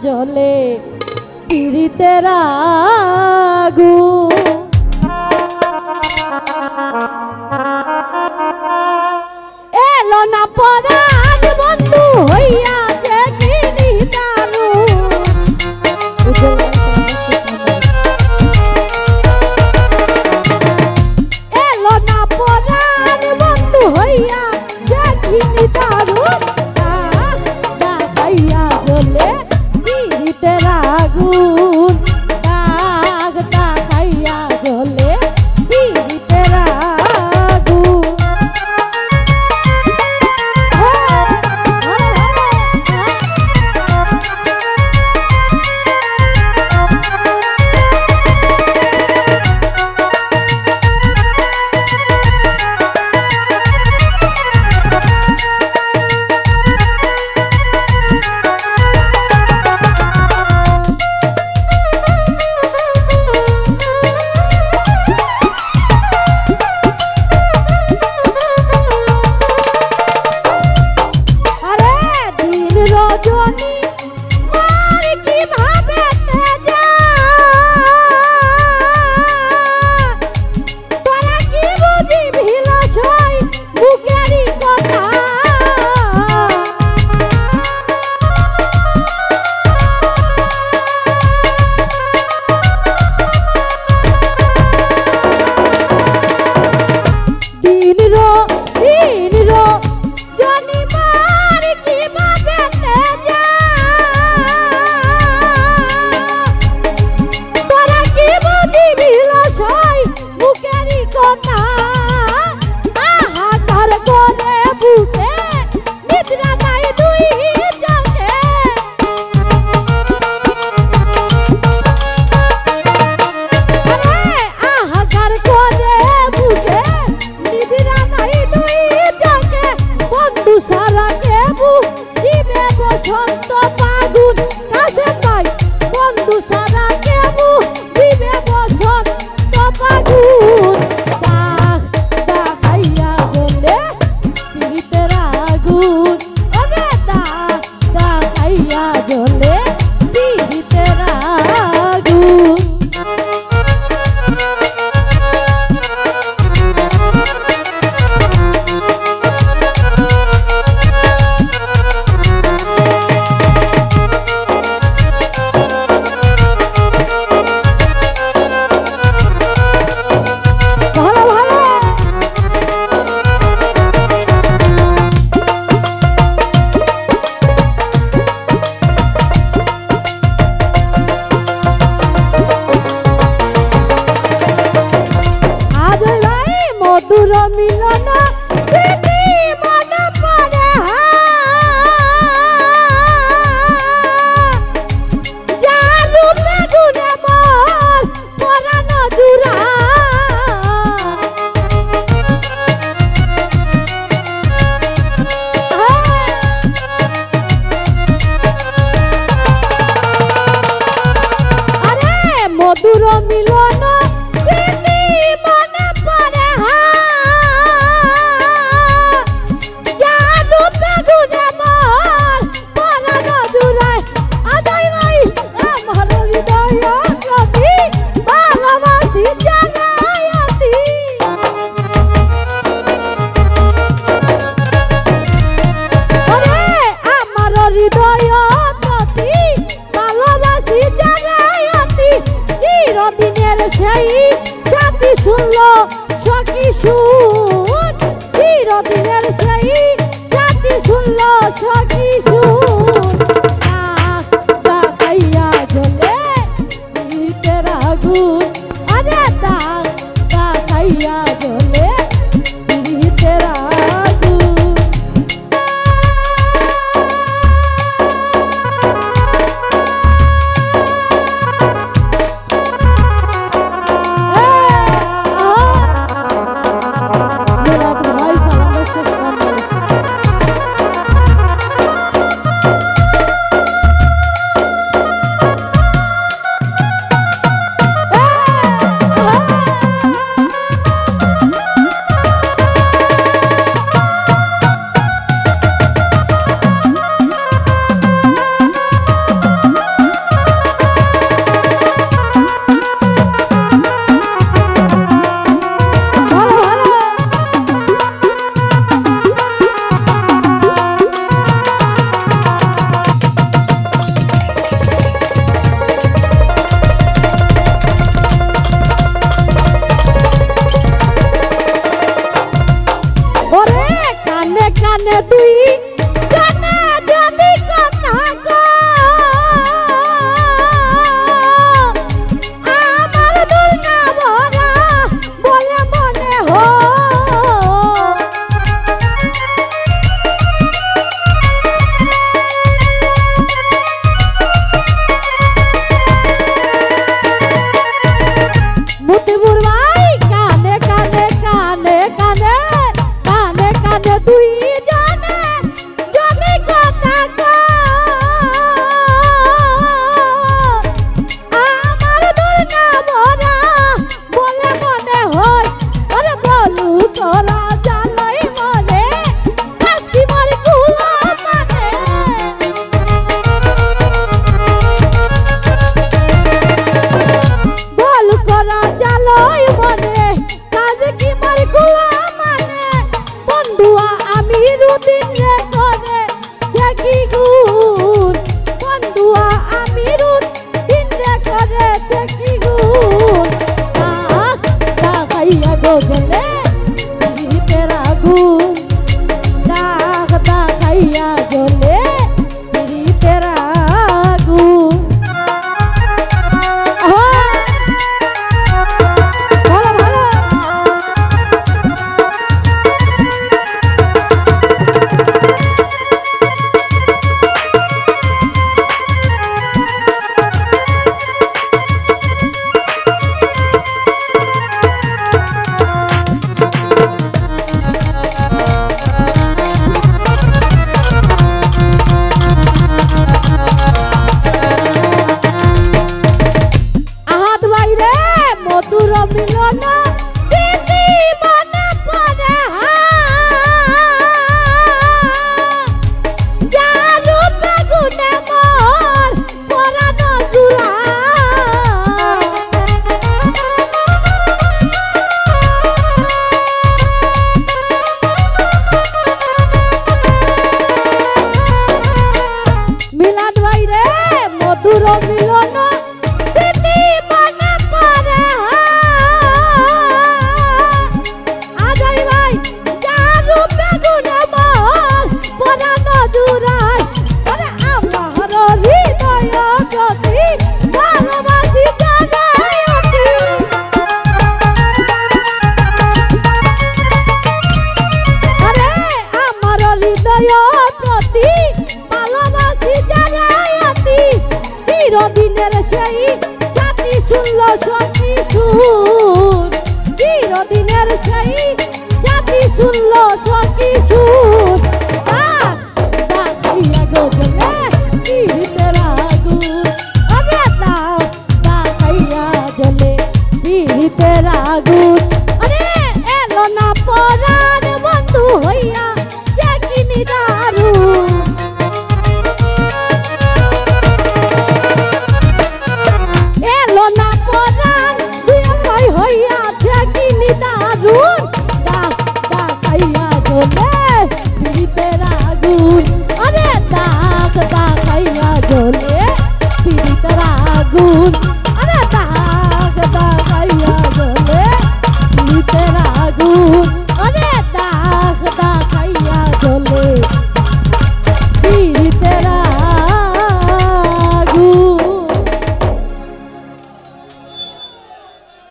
জলে পিরিতের আগুন। এলো না পরাণ বন্ধু হইয়া দেখিনি দারুণ। এলো না পরাণ বন্ধু হইয়া দেখিনি দারুণ। দেখাইয়া জলে পিরিতের আগুন। দাগ দেখাইয়া জলে পিরিতের আগুন। মিলন স্মৃতি মনে পড়ে যার রূপে গুণে মোর পরাণ জুড়া আরে মধুর মিলন স্মৃতি মনে পড়ে সেই জাতি শুনলো সখী শুন চিরদিনের সেই জাতি শুনলো সখী শুন দেখাইয়া জ্বলে পিরিতের আগুন আরে দেখাইয়া জ্বলে পিরিতের আগুন মধুর মিলন স্মৃতি মনে পড়ে আজই ভাই যার রূপে গুণে মন পরানো জুড়ায় আরে আমার হৃদয় যদি ভালোবাসি জানাই আরে আমার হৃদয় প্রতি ভালোবাসি জানাই চিরদিনের সেই সাথী শুনল সখী সুর চিরদিনের সেই সাথী শুনল সখী সুর দাঁড়িয়া গজলে পীড়িতের আগুন আরে দাঁড়িয়া জলে পীড়িতের আগুন আরে এলো না পরাণ বন্ধু হইয়া যে কিনি দারুণ দারুন দাঁড়াইয়া জলে পীড়িতের আগুন আরে দাঁড়াইয়া জলে পীড়িতের আগুন